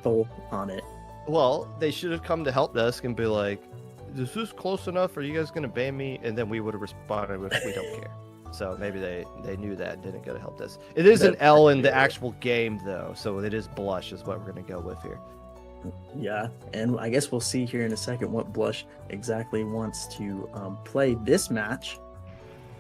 lethal on it. Well, they should have come to help desk and be like, is this close enough? Are you guys going to ban me? And then we would have responded with, we don't care. So maybe they knew that, didn't go to help desk. It is an L in the actual game, though. So it is Blush is what we're going to go with here. Yeah, and I guess we'll see here in a second what Blush exactly wants to play this match.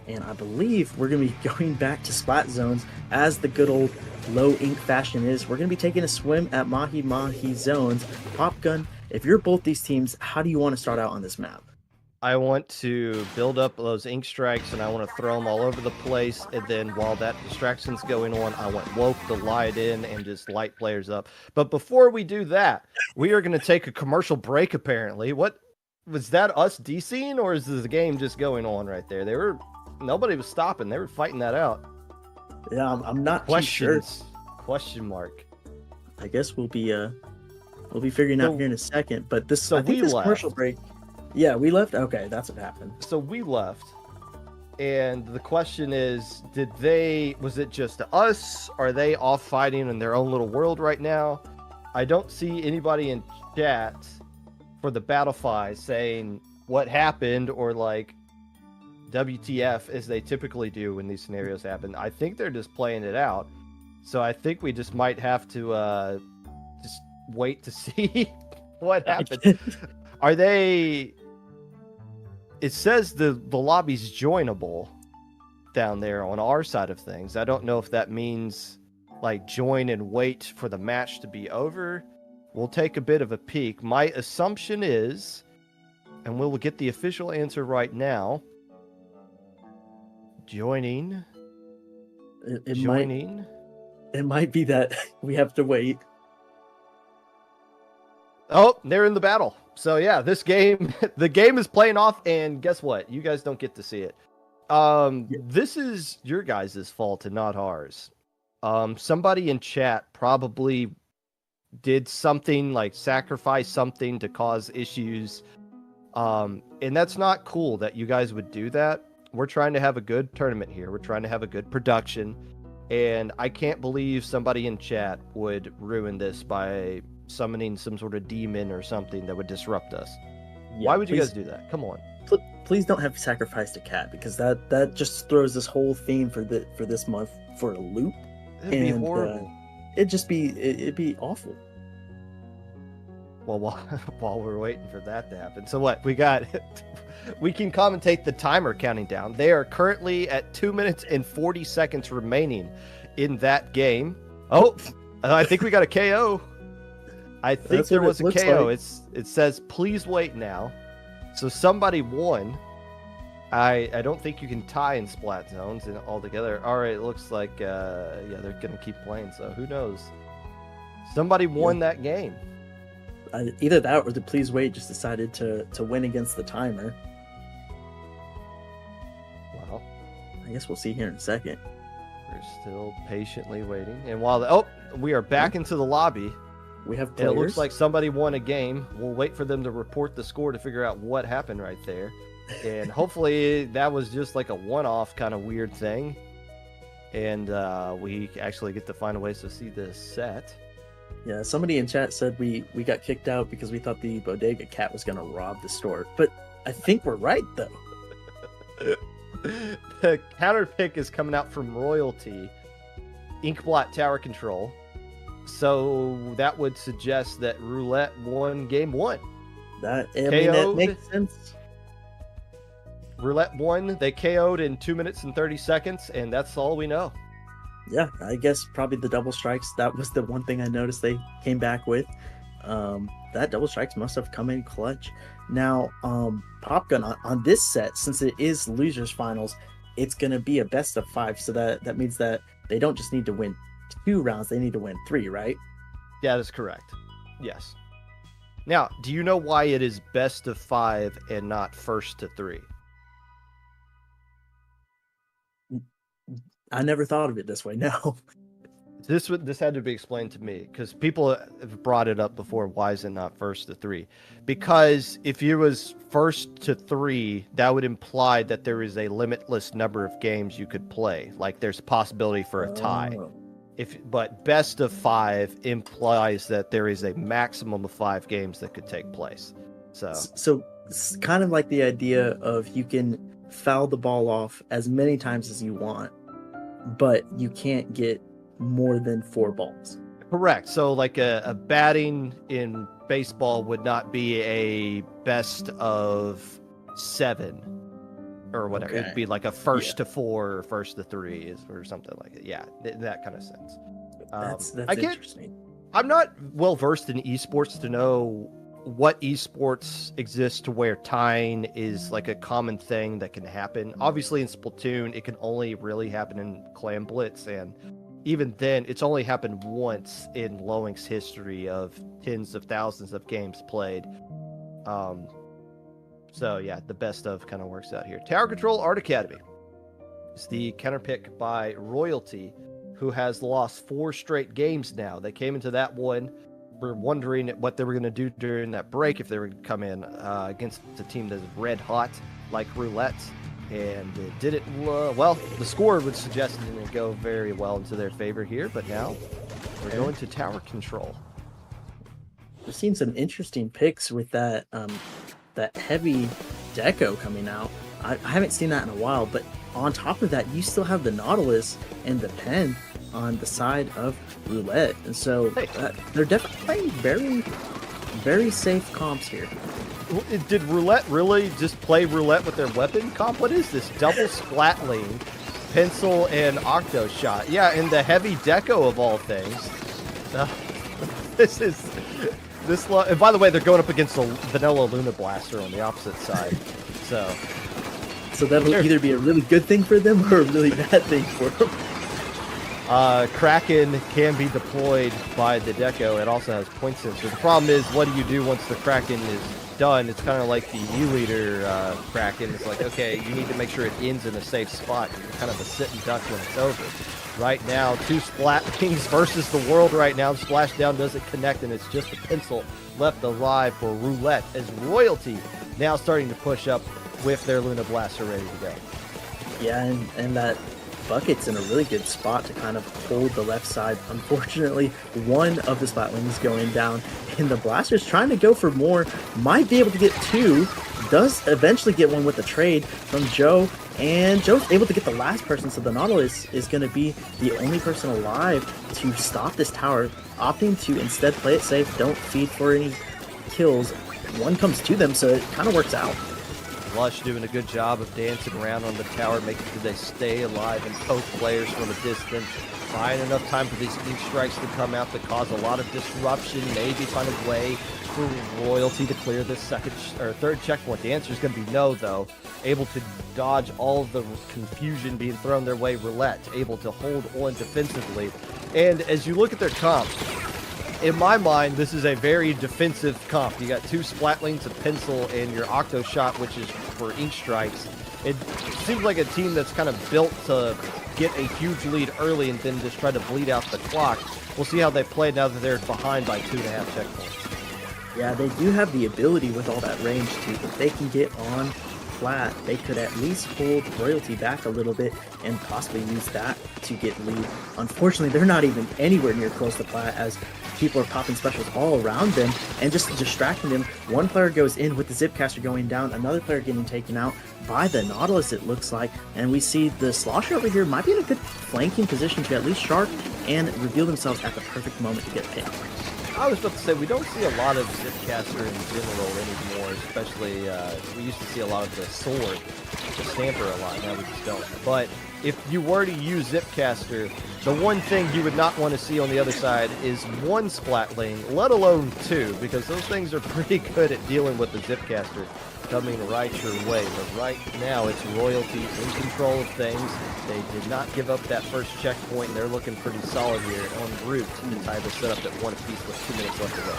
And I believe we're going to be going back to splat zones as the good old low ink fashion is. We're going to be taking a swim at Mahi Mahi zones. Popgun, if you're both these teams, how do you want to start out on this map? I want to build up those ink strikes and I want to throw them all over the place. And then while that distraction's going on, I want Woke to light in and just light players up. But before we do that, we are going to take a commercial break, apparently. What was that, us DCing, or is the game just going on right there? Nobody was stopping. They were fighting that out. Yeah, I'm not Questions. too sure. Question mark. I guess we'll be figuring out here in a second. But this commercial break. Yeah, we left. Okay, that's what happened. So we left, and the question is, was it just us? Are they off fighting in their own little world right now? I don't see anybody in chat for the Battlefy saying what happened or like WTF as they typically do when these scenarios happen. I think they're just playing it out. So I think we just might have to just wait to see what happens. Are they... It says the lobby's joinable down there on our side of things. I don't know if that means like join and wait for the match to be over. We'll take a bit of a peek. My assumption is, and we'll get the official answer right now, joining. It might be that we have to wait. Oh, they're in the battle. So yeah, this game, the game is playing off, and guess what? You guys don't get to see it. This is your guys' fault and not ours. Somebody in chat probably did something like sacrifice something to cause issues. And that's not cool that you guys would do that. We're trying to have a good tournament here. We're trying to have a good production. And I can't believe somebody in chat would ruin this by summoning some sort of demon or something that would disrupt us. Yeah, why would you guys do that? Come on. Please don't have sacrificed a cat, because that just throws this whole theme for this month for a loop. It'd be horrible. It'd be awful. Well, while we're waiting for that to happen, so what we got? We can commentate the timer counting down. They are currently at 2 minutes and 40 seconds remaining in that game. Oh, I think we got a KO. I think there was a KO. Like. It says, please wait now. So somebody won. I don't think you can tie in splat zones and all together. All right, it looks like, they're going to keep playing. So who knows? Somebody won that game. Either that or the please wait just decided to win against the timer. Well, I guess we'll see here in a second. We're still patiently waiting. And while we are back into the lobby. We have players. It looks like somebody won a game. We'll wait for them to report the score to figure out what happened right there. And hopefully that was just like a one-off kind of weird thing. And we actually get to find ways to see this set. Yeah, somebody in chat said we got kicked out because we thought the bodega cat was going to rob the store. But I think we're right, though. The counter pick is coming out from Royalty. Inkblot Tower Control. So that would suggest that Roulette won game one. That makes sense. Roulette won. They KO'd in 2 minutes and 30 seconds, and that's all we know. Yeah, I guess probably the double strikes. That was the one thing I noticed they came back with. That double strikes must have come in clutch. Now, Popgun on this set, since it is losers finals, it's going to be a best of 5. So that means that they don't just need to win 2 rounds, they need to win 3, right? Yeah, that's correct. Yes. Now, do you know why it is best of 5 and not first to 3? I never thought of it this way. No. This had to be explained to me because people have brought it up before. Why is it not first to 3? Because if it was first to 3, that would imply that there is a limitless number of games you could play. Like there's a possibility for a tie. But best of 5 implies that there is a maximum of 5 games that could take place. So it's kind of like the idea of you can foul the ball off as many times as you want, but you can't get more than 4 balls. Correct. So like a batting in baseball would not be a best of 7 or whatever. Okay. It'd be like a first to 4 or first to 3 or something like it. Yeah, that kind of sense. That's interesting. I'm not well versed in esports to know what esports exists to where tying is like a common thing that can happen. Obviously in Splatoon, it can only really happen in Clan Blitz, and even then, it's only happened once in Lowink's history of tens of thousands of games played. So yeah, the best of kind of works out here. Tower Control Art Academy is the counter pick by Royalty, who has lost 4 straight games now. They came into that one, were wondering what they were going to do during that break, if they were going to come in against a team that's red hot like Roulette. And it didn't, well, the score would suggest it didn't go very well into their favor here, but now we're going to Tower Control. We've seen some interesting picks with that that heavy deco coming out. I haven't seen that in a while, but on top of that, you still have the Nautilus and the Pen on the side of Roulette. And so they're definitely playing very, very safe comps here. Did Roulette really just play Roulette with their weapon comp? What is this? Double Splatling, Pencil, and Octo Shot. Yeah, and the heavy deco of all things. And by the way, they're going up against the Vanilla Luna Blaster on the opposite side. So that'll either be a really good thing for them or a really bad thing for them. Kraken can be deployed by the deco. It also has point sensor. The problem is, what do you do once the Kraken is done? It's kind of like the E-liter Kraken. It's like, okay, you need to make sure it ends in a safe spot. It's kind of a sit and duck when it's over. Right now, 2 Splatlings versus the world right now. Splashdown doesn't connect, and it's just a Pencil left alive for Roulette, as Royalty now starting to push up with their Luna Blaster ready to go. Yeah, and that Bucket's in a really good spot to kind of hold the left side. Unfortunately, one of the Splatlings going down, and the Blaster's trying to go for more. Might be able to get 2. Does eventually get one with the trade from Joe, and Joe's able to get the last person, so the Nautilus is going to be the only person alive to stop this tower, opting to instead play it safe, don't feed for any kills. One comes to them, so it kind of works out. Lush doing a good job of dancing around on the tower, making sure they stay alive and poke players from a distance, buying enough time for these ink strikes to come out that cause a lot of disruption, maybe find a way for Royalty to clear this third checkpoint. The answer is going to be no, though. Able to dodge all of the confusion being thrown their way. Roulette able to hold on defensively. And as you look at their comp, in my mind, this is a very defensive comp. You got 2 Splatlings, a Pencil, and your Octo Shot, which is for ink strikes. It seems like a team that's kind of built to get a huge lead early and then just try to bleed out the clock. We'll see how they play now that they're behind by 2.5 checkpoints. Yeah, they do have the ability with all that range to, if they can get on flat, they could at least hold Royalty back a little bit and possibly use that to get lead. Unfortunately, they're not even anywhere near close to flat, as people are popping specials all around them and just distracting them. One player goes in with the Zipcaster going down, another player getting taken out by the Nautilus, it looks like, and we see the Slosher over here might be in a good flanking position to at least shark and reveal themselves at the perfect moment to get picked. I was about to say, we don't see a lot of Zipcaster in general anymore, especially, we used to see a lot of the Sword, the Stamper a lot, now we just don't. But if you were to use Zipcaster, the one thing you would not want to see on the other side is 1 Splatling, let alone 2, because those things are pretty good at dealing with the Zipcaster coming right your way. But right now, it's Royalty in control of things. They did not give up that first checkpoint, and they're looking pretty solid here en route to tie the setup at 1 apiece with 2 minutes left to go.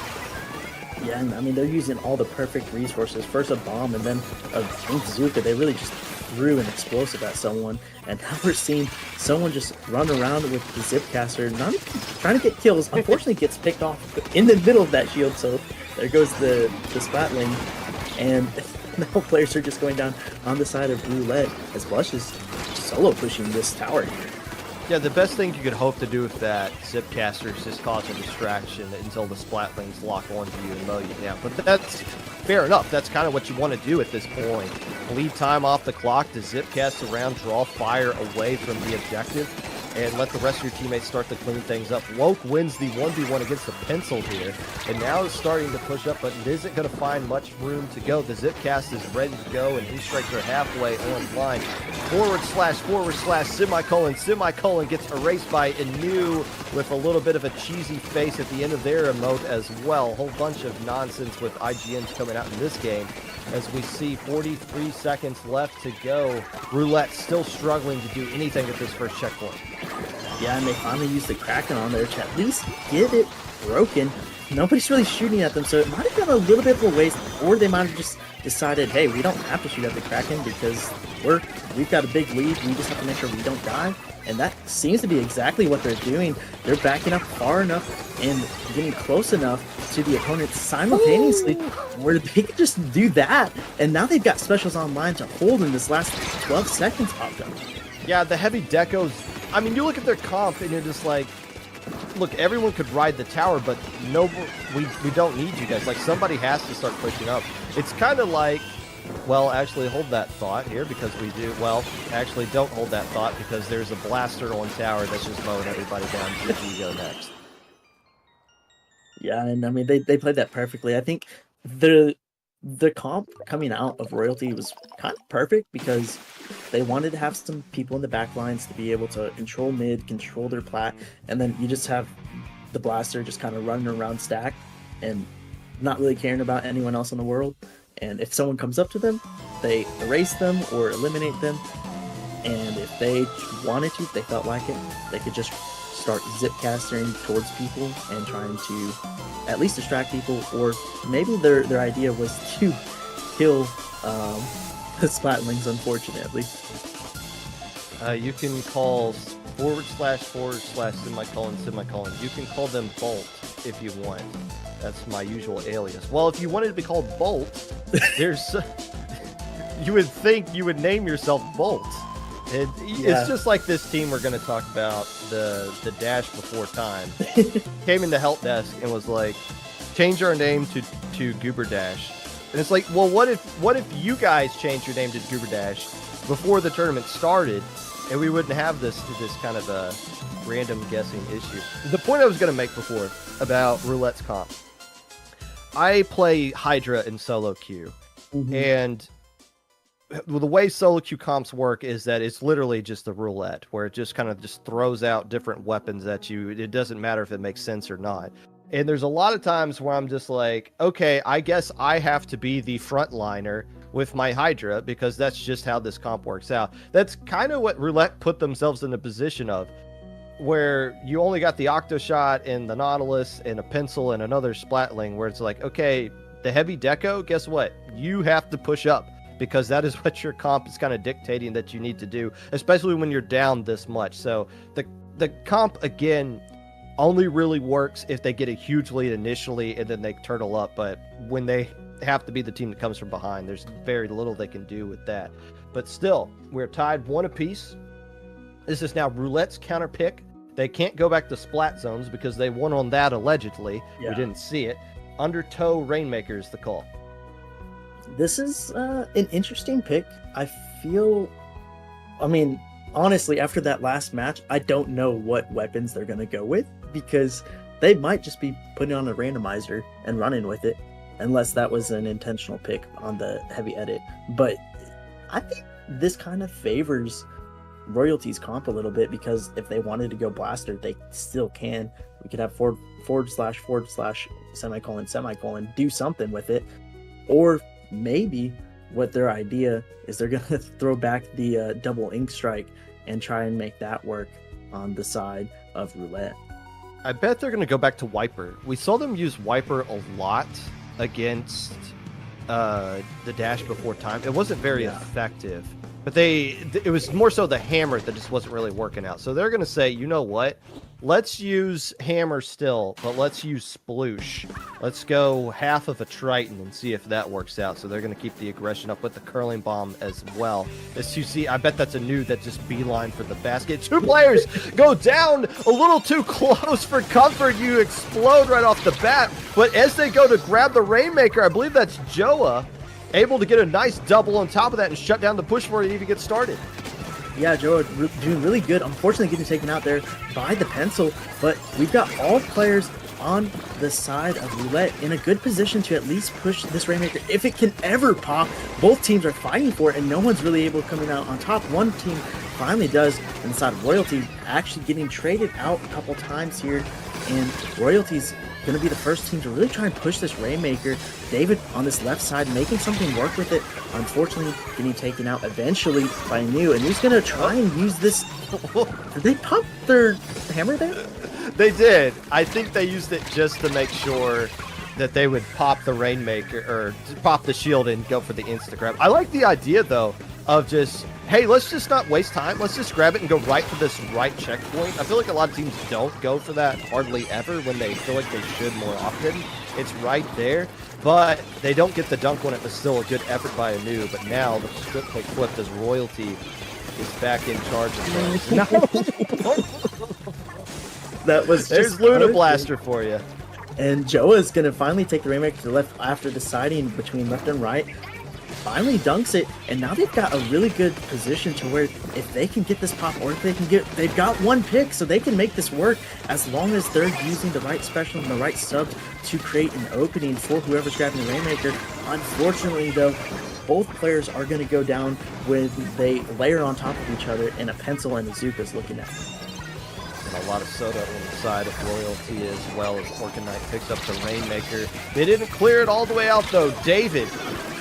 Yeah, and I mean, they're using all the perfect resources. First a bomb, and then a Pink Zuka. They really just threw an explosive at someone, and now we're seeing someone just run around with the Zipcaster, not even trying to get kills. Unfortunately, gets picked off in the middle of that shield, so there goes the Splatling, and now players are just going down on the side of Roulette as Blush is solo pushing this tower here. Yeah, the best thing you could hope to do with that Zipcaster is just cause a distraction until the Splatlings lock onto you and mow you down. But that's fair enough. That's kind of what you want to do at this point. Bleed time off the clock to Zipcast around, draw fire away from the objective, and let the rest of your teammates start to clean things up. Woke wins the 1v1 against the Pencil here, and now is starting to push up, but it isn't going to find much room to go. The Zipcast is ready to go, and he strikes are halfway online. // semicolon gets erased by Inu with a little bit of a cheesy face at the end of their emote as well. Whole bunch of nonsense with IGNs coming out in this game. As we see 43 seconds left to go. Roulette still struggling to do anything at this first checkpoint. Yeah, and they finally used the Kraken on there to at least get it broken. Nobody's really shooting at them, so it might have been a little bit of a waste, or they might have just decided, hey, we don't have to shoot at the Kraken because we've got a big lead, we just have to make sure we don't die. And that seems to be exactly what they're doing. They're backing up far enough and getting close enough to the opponent simultaneously where they can just do that. And now they've got specials online to hold in this last 12 seconds of them. Yeah, the heavy decos, I mean, you look at their comp and you're just like, look, everyone could ride the tower, but no, we don't need you guys. Like, somebody has to start pushing up. It's kind of like, well, actually hold that thought here because we do. Well, actually don't hold that thought because there's a blaster on tower that's just mowing everybody down. GG, go next. Yeah, and I mean they played that perfectly. I think the comp coming out of Royalty was kind of perfect because they wanted to have some people in the back lines to be able to control mid, control their plat, and then you just have the blaster just kind of running around stack and not really caring about anyone else in the world. And if someone comes up to them, they erase them or eliminate them. And if they wanted to, if they felt like it, they could just start zipcasting towards people and trying to at least distract people. Or maybe their idea was to kill the Splatlings, unfortunately. You can call // semicolon. You can call them Bolt if you want. That's my usual alias. Well, if you wanted to be called Bolt, there's you would think you would name yourself Bolt. It's just like this team we're going to talk about, the Dash Before Time. Came in the help desk and was like, change our name to Goober Dash. And it's like, well, what if you guys changed your name to Goober Dash before the tournament started, and we wouldn't have this kind of a random guessing issue. The point I was going to make before about Roulette's comp, I play Hydra in solo queue, and the way solo queue comps work is that it's literally just a roulette where it just kind of just throws out different weapons at you. It doesn't matter if it makes sense or not. And there's a lot of times where I'm just like, okay, I guess I have to be the frontliner with my Hydra because that's just how this comp works out. That's kind of what Roulette put themselves in a position of, where you only got the Octoshot and the Nautilus and a Pencil and another Splatling, where it's like, okay, the heavy deco, guess what? You have to push up because that is what your comp is kind of dictating that you need to do, especially when you're down this much. So the comp, again, only really works if they get a huge lead initially and then they turtle up. But when they have to be the team that comes from behind, there's very little they can do with that. But still, we're tied 1 apiece. This is now Roulette's counter pick. They can't go back to splat zones because they won on that allegedly. Yeah. We didn't see it. Undertow Rainmaker is the call. This is an interesting pick. I mean, honestly, after that last match, I don't know what weapons they're going to go with because they might just be putting on a randomizer and running with it, unless that was an intentional pick on the heavy edit. But I think this kind of favors Royalty's comp a little bit because if they wanted to go blaster, they still can. We could have // semicolon, do something with it. Or maybe what their idea is, they're going to throw back the double ink strike and try and make that work on the side of Roulette. I bet they're going to go back to Wiper. We saw them use Wiper a lot against the Dash Before Time. It wasn't very effective. But it was more so the hammer that just wasn't really working out. So they're going to say, you know what? Let's use hammer still, but let's use sploosh. Let's go half of a Triton and see if that works out. So they're going to keep the aggression up with the curling bomb as well. As you see, I bet that's a nude that just beeline for the basket. 2 players go down a little too close for comfort. You explode right off the bat. But as they go to grab the Rainmaker, I believe that's Joa, able to get a nice double on top of that and shut down the push before it even gets started. Yeah, Joe doing really good. Unfortunately, getting taken out there by the pencil, but we've got all players on the side of Roulette in a good position to at least push this Rainmaker if it can ever pop. Both teams are fighting for it, and no one's really able to come out on top. One team finally does, on the side of Royalty, actually getting traded out a couple times here, and Royalty's going to be the first team to really try and push this Rainmaker. David on this left side making something work with it. Unfortunately, getting taken out eventually by New. And New's going to try and use this. Did they pump their hammer there? They did. I think they used it just to make sure that they would pop the Rainmaker or pop the shield and go for the insta grab. I like the idea though of just, hey, let's just not waste time. Let's just grab it and go right for this right checkpoint. I feel like a lot of teams don't go for that hardly ever when they feel like they should more often. It's right there, but they don't get the dunk on it, but still a good effort by Anu. But now the script play flipped as Royalty is back in charge of things. That was There's Luna Blaster for you. And Joa is going to finally take the Rainmaker to the left after deciding between left and right. Finally dunks it, and now they've got a really good position to where if they can get this pop or if they can get, they've got 1 pick, so they can make this work as long as they're using the right special and the right subs to create an opening for whoever's grabbing the Rainmaker. Unfortunately, though, both players are going to go down when they layer on top of each other, and a pencil and a Zuka's looking at them. And a lot of soda on the side of Royalty as well as Orcanite picks up the Rainmaker. They didn't clear it all the way out though. David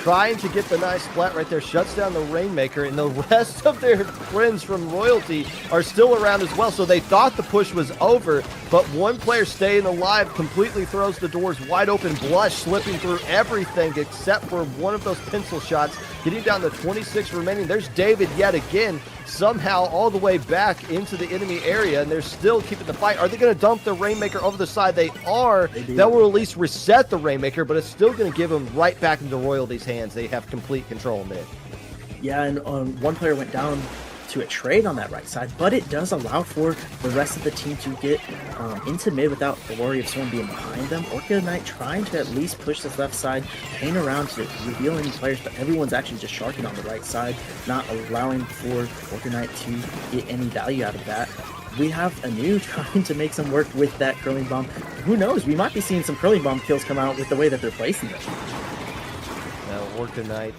trying to get the nice splat right there, shuts down the Rainmaker, and the rest of their friends from Royalty are still around as well. So they thought the push was over, but one player staying alive completely throws the doors wide open. Blush slipping through everything except for one of those pencil shots, getting down to 26 remaining. There's David yet again, somehow all the way back into the enemy area, and they're still keeping the fight. Are they going to dump the Rainmaker over the side? They are. That will at least reset the Rainmaker, but it's still going to give them right back into Royalty's hands. They have complete control mid. Yeah, and one player went down to a trade on that right side, but it does allow for the rest of the team to get into mid without the worry of someone being behind them. Orca Knight trying to at least push this left side, hang around to reveal any players, but everyone's actually just sharking on the right side, not allowing for Orca Knight to get any value out of that. We have Anu trying to make some work with that curling bomb. Who knows? We might be seeing some curling bomb kills come out with the way that they're placing them. Now Orca Knight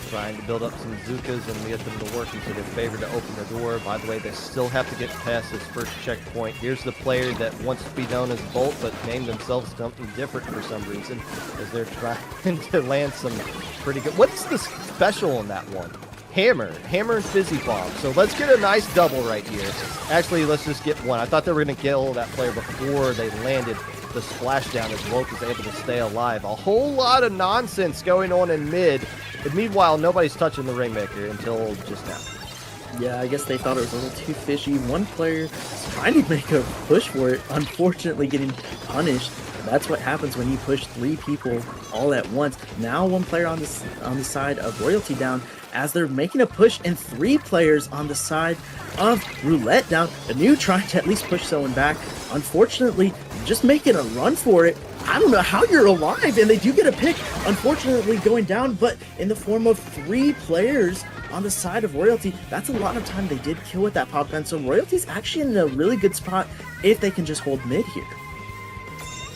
trying to build up some Zukas and get them to work into their favor to open the door. By the way, they still have to get past this first checkpoint. Here's the player that wants to be known as Bolt, but named themselves something different for some reason, as they're trying to land some pretty good... What's the special on that one? Hammer and Fizzy Bomb. So let's get a nice double right here. Actually, let's just get one. I thought they were going to kill that player before they landed the splashdown as Woke is able to stay alive. A whole lot of nonsense going on in mid. But meanwhile, nobody's touching the Rainmaker until just now. Yeah, I guess they thought it was a little too fishy. One player is trying to make a push for it, unfortunately getting punished. That's what happens when you push 3 people all at once. Now one player on the side of Royalty down as they're making a push, and 3 players on the side of Roulette down. Anu trying to at least push someone back. Unfortunately, just making a run for it. I don't know how you're alive, and they do get a pick, unfortunately going down, but in the form of 3 players on the side of Royalty. That's a lot of time they did kill with that pop gun, so Royalty's actually in a really good spot if they can just hold mid here.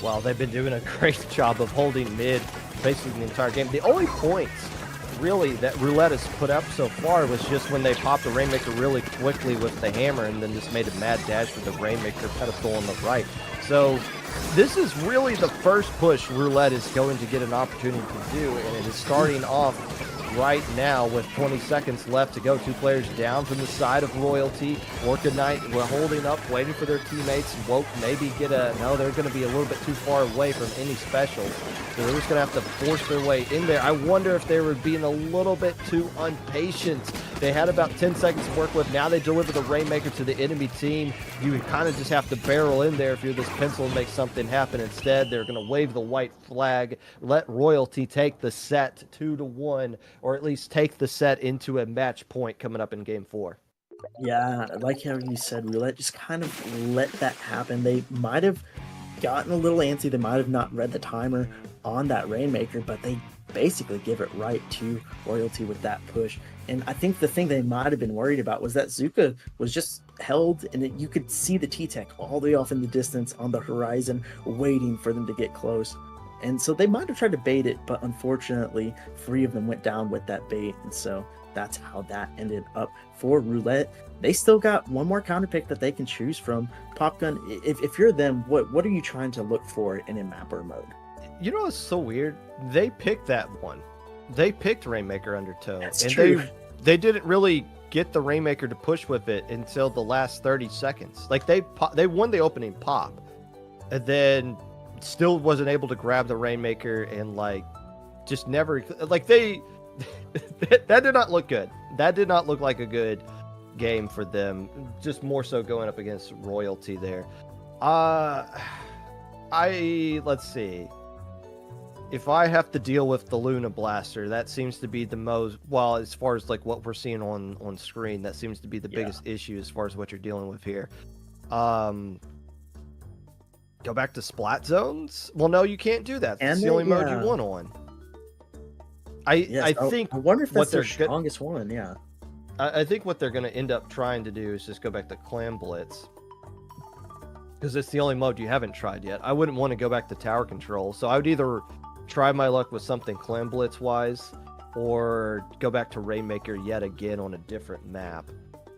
Well, they've been doing a great job of holding mid basically the entire game. The only points really that Roulette has put up so far was just when they popped the Rainmaker really quickly with the hammer and then just made a mad dash with the Rainmaker pedestal on the right. So this is really the first push Roulette is going to get an opportunity to do, and it is starting off right now with 20 seconds left to go. 2 players down from the side of Royalty. Orca Knight were holding up, waiting for their teammates. Woke maybe get a... No, they're going to be a little bit too far away from any specials. So they're just going to have to force their way in there. I wonder if they were being a little bit too impatient They had about 10 seconds to work with. Now they deliver the Rainmaker to the enemy team. You kind of just have to barrel in there if you're this pencil and make something happen. Instead, they're going to wave the white flag, let Royalty take the set 2-1, or at least take the set into a match point coming up in game 4. Yeah, like how you said, Roulette just kind of let that happen. They might have gotten a little antsy. They might have not read the timer on that Rainmaker, but they basically give it right to Royalty with that push. And I think the thing they might have been worried about was that Zuka was just held, and you could see the T-Tech all the way off in the distance on the horizon, waiting for them to get close. And so they might have tried to bait it, but unfortunately, 3 of them went down with that bait. And so that's how that ended up for Roulette. They still got one more counter pick that they can choose from. Popgun, if you're them, what are you trying to look for in a mapper mode? You know what's so weird? They picked that one. They picked Rainmaker Undertow. That's and true. They didn't really get the Rainmaker to push with it until the last 30 seconds. Like they won the opening pop, and then still wasn't able to grab the Rainmaker, and like just never like they that did not look good. That did not look like a good game for them. Just more so going up against Royalty there. Let's see. If I have to deal with the Luna Blaster, that seems to be the most, well, as far as like what we're seeing on screen, that seems to be the biggest issue as far as what you're dealing with here. Go back to Splat Zones? Well, no, you can't do that. That's the only mode you won on. I think I wonder if that's what their they're strongest one. Yeah, I think what they're going to end up trying to do is just go back to Clam Blitz, because it's the only mode you haven't tried yet. I wouldn't want to go back to Tower Control, so I would either try my luck with something Clam Blitz wise, or go back to Rainmaker yet again on a different map.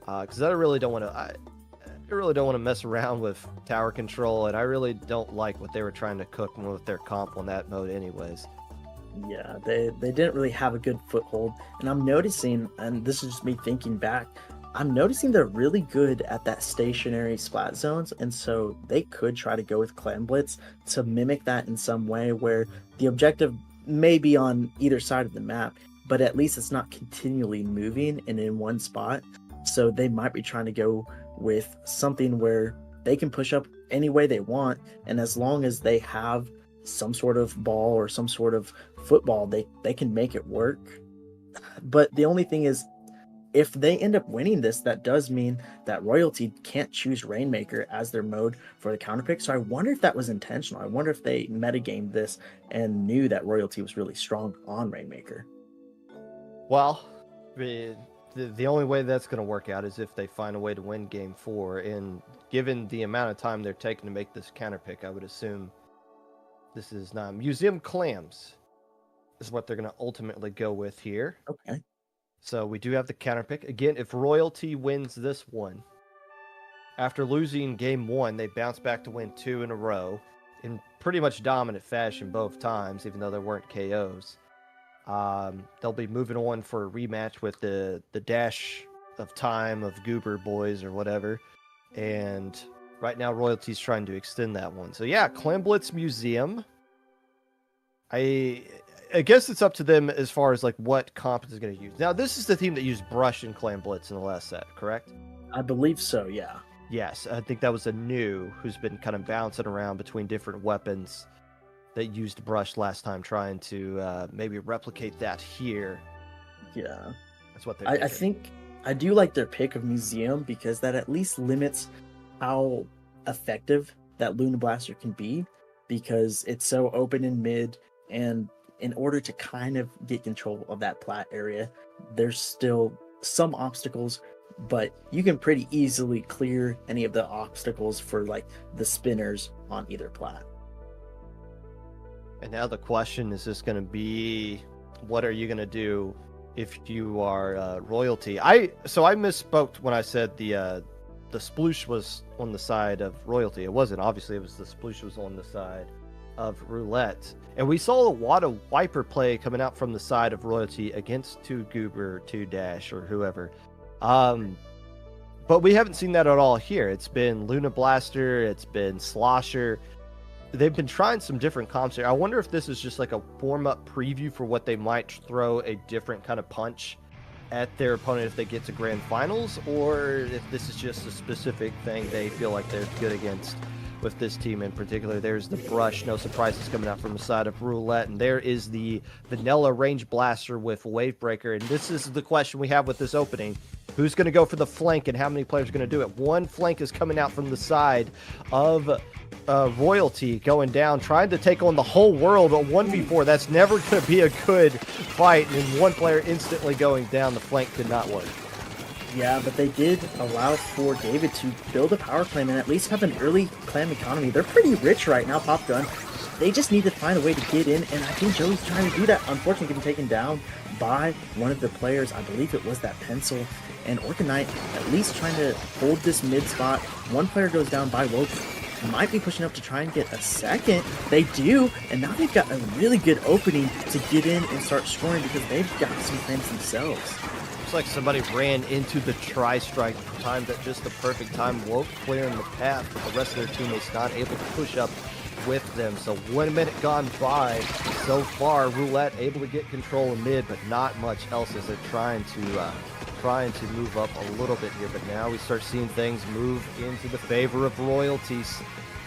Because I really don't want to. I really don't want to mess around with Tower Control, and I really don't like what they were trying to cook with their comp on that mode, anyways. Yeah, they didn't really have a good foothold, and I'm noticing, and this is just me thinking back, I'm noticing they're really good at that stationary splat zones, and so they could try to go with Clam Blitz to mimic that in some way where the objective may be on either side of the map, but at least it's not continually moving and in one spot. So they might be trying to go with something where they can push up any way they want, and as long as they have some sort of ball or some sort of football, they can make it work. But the only thing is, if they end up winning this, that does mean that Royalty can't choose Rainmaker as their mode for the counterpick. So I wonder if that was intentional. I wonder if they metagamed this and knew that Royalty was really strong on Rainmaker. Well, the only way that's going to work out is if they find a way to win game 4. And given the amount of time they're taking to make this counterpick, I would assume this is not Museum Clams is what they're going to ultimately go with here. Okay. So we do have the counter pick. Again, if Royalty wins this one, after losing game 1, they bounce back to win 2 in a row in pretty much dominant fashion both times, even though there weren't KOs. They'll be moving on for a rematch with the Dash of Time of Goober Boys or whatever. And right now, Royalty's trying to extend that one. So yeah, Clam Blitz Museum. I guess it's up to them as far as like what comp is going to use. Now, this is the team that used Brush and Clam Blitz in the last set, correct? I believe so, yeah. Yes, I think that was a new who's been kind of bouncing around between different weapons that used Brush last time, trying to maybe replicate that here. Yeah. That's what they're I think I do like their pick of Museum, because that at least limits how effective that Luna Blaster can be, because it's so open in mid, and in order to kind of get control of that plat area, there's still some obstacles, but you can pretty easily clear any of the obstacles for like the spinners on either plat. And now the question is just going to be, what are you going to do if you are Royalty? So I misspoke when I said the sploosh was on the side of Royalty. It wasn't. Obviously, it was the sploosh was on the side of Roulette. And we saw a lot of wiper play coming out from the side of Royalty against 2 Goober, 2 Dash, or whoever. But we haven't seen that at all here. It's been Luna Blaster, it's been Slosher. They've been trying some different comps here. I wonder if this is just like a warm-up preview for what they might throw a different kind of punch at their opponent if they get to grand finals, or if this is just a specific thing they feel like they're good against with this team in particular. There's the brush, no surprises coming out from the side of Roulette, and there is the vanilla range blaster with Wavebreaker. And this is the question we have with this opening. Who's going to go for the flank, and how many players are going to do it? One flank is coming out from the side of Royalty, going down, trying to take on the whole world. A 1v4, that's never going to be a good fight, and one player instantly going down. The flank did not work. Yeah, but they did allow for David to build a power clan and at least have an early clan economy. They're pretty rich right now, Pop Gun. They just need to find a way to get in, and I think Joey's trying to do that. Unfortunately, getting taken down by one of the players. I believe it was that Pencil. And Orcanite at least trying to hold this mid spot. One player goes down by Woke. Might be pushing up to try and get a second. They do, and now they've got a really good opening to get in and start scoring because they've got some claims themselves. Looks like somebody ran into the tri-strike, timed at just the perfect time. Woke clearing the path, but the rest of their teammates not able to push up with them. So 1 minute gone by so far. Roulette able to get control of mid, but not much else as they're trying to move up a little bit here. But now we start seeing things move into the favor of Royalties.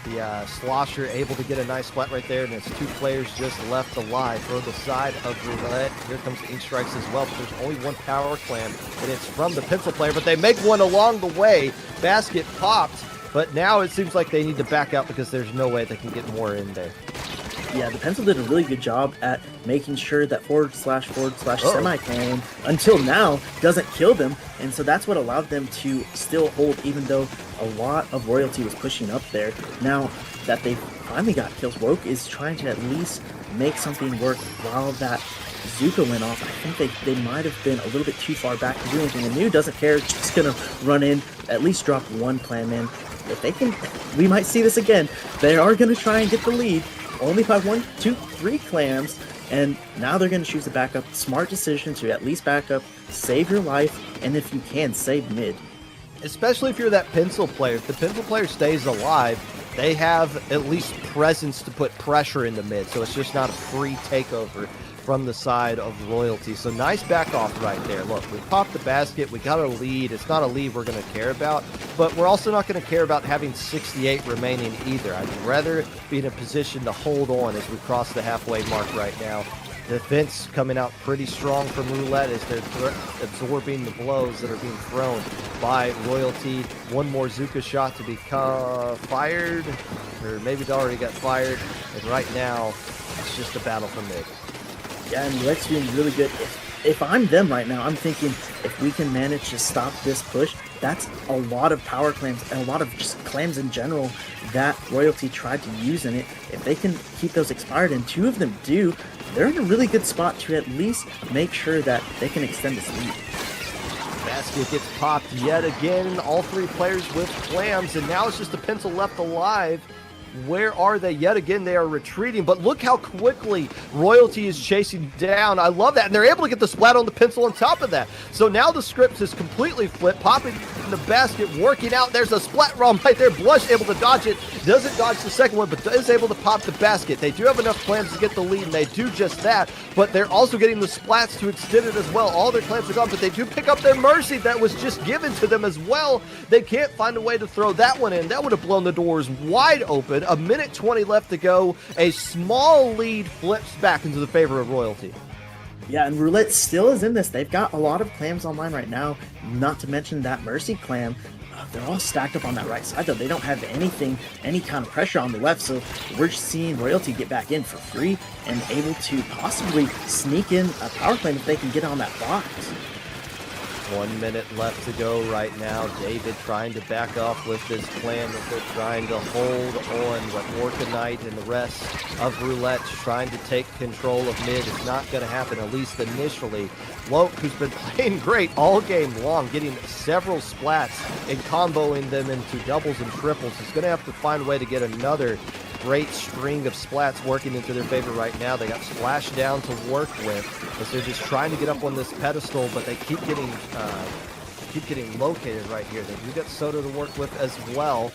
The Slosher able to get a nice splat right there, and it's two players just left alive for the side of Roulette. Here comes the Ink Strikes as well, but there's only one power clan, and it's from the Pencil player, but they make one along the way. Basket popped, but now it seems like they need to back out because there's no way they can get more in there. Yeah, the Pencil did a really good job at making sure that // semi-clan until now doesn't kill them, and so that's what allowed them to still hold even though a lot of Royalty was pushing up there. Now that they finally got kills, Woke is trying to at least make something work while that Zuka went off. I think they might have been a little bit too far back to do anything. And New doesn't care, just gonna run in, at least drop one clan man. If they can, we might see this again. They are gonna try and get the lead. Only by 1, 2, 3 clams, and now they're going to choose to back up. Smart decision to at least back up, save your life, and if you can, save mid. Especially if you're that Pencil player. If the Pencil player stays alive, they have at least presence to put pressure in the mid, so it's just not a free takeover from the side of Royalty. So nice back off right there. Look, we popped the basket, we got a lead. It's not a lead we're going to care about, but we're also not going to care about having 68 remaining either. I'd rather be in a position to hold on as we cross the halfway mark right now. Defense coming out pretty strong from Roulette as they're absorbing the blows that are being thrown by Royalty. One more Zuka shot to be fired, or maybe it already got fired, and right now it's just a battle for mid. Yeah, and Roulette's doing really good. If I'm them right now, I'm thinking if we can manage to stop this push, that's a lot of power clams and a lot of just clams in general that Royalty tried to use in it. If they can keep those expired, and 2 of them do, they're in a really good spot to at least make sure that they can extend this lead. Basket gets popped yet again. All 3 players with clams, and now it's just the Pencil left alive. Where are they? Yet again, they are retreating, but look how quickly Royalty is chasing down. I love that, and they're able to get the splat on the Pencil on top of that. So now the script is completely flipped, popping in the basket, working out. There's a splat ROM right there. Blush able to dodge it. Doesn't dodge the second one, but is able to pop the basket. They do have enough clams to get the lead, and they do just that, but they're also getting the splats to extend it as well. All their clams are gone, but they do pick up their Mercy that was just given to them as well. They can't find a way to throw that one in. That would have blown the doors wide open. A minute 20 left to go. A small lead flips back into the favor of Royalty. Yeah, and Roulette still is in this. They've got a lot of clams online right now, not to mention that Mercy clam. They're all stacked up on that right side, though. They don't have any kind of pressure on the left, so we're seeing Royalty get back in for free and able to possibly sneak in a power clam if they can get on that box. 1 minute left to go right now. David trying to back off with this plan that they're trying to hold on, but Orcanite and the rest of Roulette trying to take control of mid. It's not going to happen, at least initially. Woke, who's been playing great all game long, getting several splats and comboing them into doubles and triples, is going to have to find a way to get another great string of splats working into their favor right now. They got Splash down to work with as they're just trying to get up on this pedestal, but they keep getting located right here. They do get Soda to work with as well.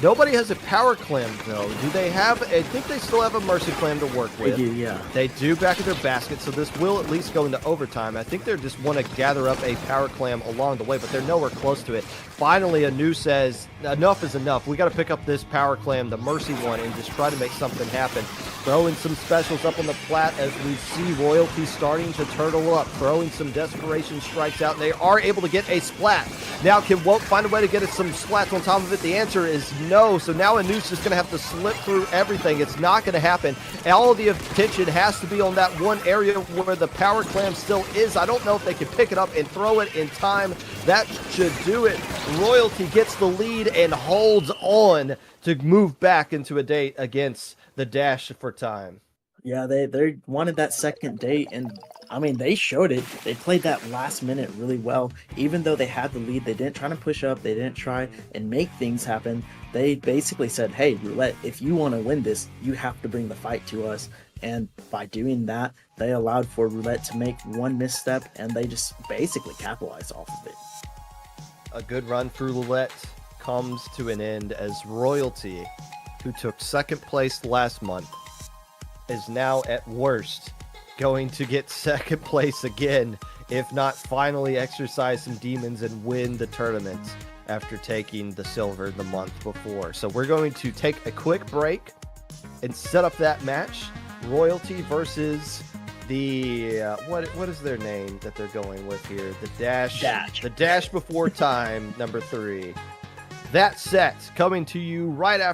Nobody has a power clam, though. Do they have? I think they still have a mercy clam to work with. They do, yeah. They do back in their basket, so this will at least go into overtime. I think they just want to gather up a power clam along the way, but they're nowhere close to it. Finally, Anu says, enough is enough. We got to pick up this power clam, the mercy one, and just try to make something happen. Throwing some specials up on the plat as we see Royalty starting to turtle up, throwing some desperation strikes out, and they are able to get a splat. Now, can Woke find a way to get some splats on top of it? The answer is no. So now Anu's just going to have to slip through everything. It's not going to happen. All of the attention has to be on that one area where the power clam still is. I don't know if they can pick it up and throw it in time. That should do it. Royalty gets the lead and holds on to move back into a date against the Dash for time. Yeah, they wanted that second date, and I mean, they showed it. They played that last minute really well. Even though they had the lead, they didn't try to push up. They didn't try and make things happen. They basically said, hey, Roulette, if you want to win this, you have to bring the fight to us. And by doing that, they allowed for Roulette to make one misstep, and they just basically capitalized off of it. A good run for Roulette comes to an end as Royalty, who took second place last month, is now at worst going to get second place again, if not finally exercise some demons and win the tournament after taking the silver the month before. So we're going to take a quick break and set up that match. Royalty versus the what is their name that they're going with here? The Dash. The Dash Before Time, number 3. That set coming to you right after